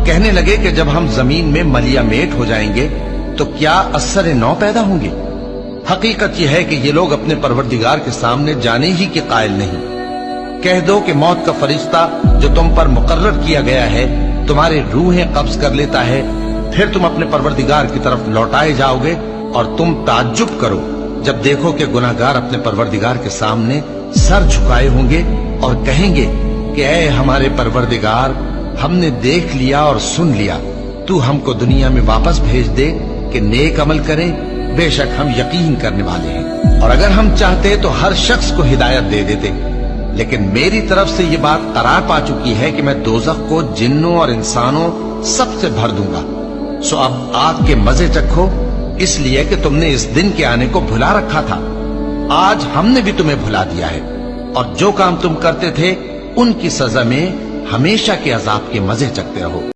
کہنے لگے کہ جب ہم زمین میں ملیا میٹ ہو جائیں گے تو کیا اثر نو پیدا ہوں گے؟ حقیقت یہ ہے کہ یہ لوگ اپنے پروردگار کے سامنے جانے ہی کے قائل نہیں۔ کہہ دو کہ موت کا فرشتہ جو تم پر مقرر کیا گیا ہے تمہاری روحیں قبض کر لیتا ہے، پھر تم اپنے پروردگار کی طرف لوٹائے جاؤ گے، اور تم تعجب کرو جب دیکھو کہ گناہگار اپنے پروردگار کے سامنے سر جھکائے ہوں گے اور کہیں گے کہ اے ہمارے پروردگار، ہم نے دیکھ لیا اور سن لیا، تو ہم کو دنیا میں واپس بھیج دے کہ نیک عمل کریں، بے شک ہم یقین کرنے والے ہیں۔ اور اگر ہم چاہتے تو ہر شخص کو ہدایت دے دیتے، لیکن میری طرف سے یہ بات قرار پا چکی ہے کہ میں دوزخ کو جنوں اور انسانوں سب سے بھر دوں گا۔ سو اب آگ کے مزے چکھو، اس لیے کہ تم نے اس دن کے آنے کو بھلا رکھا تھا۔ آج ہم نے بھی تمہیں بھلا دیا ہے، اور جو کام تم کرتے تھے ان کی سزا میں ہمیشہ کے عذاب کے مزے چکھتے رہو۔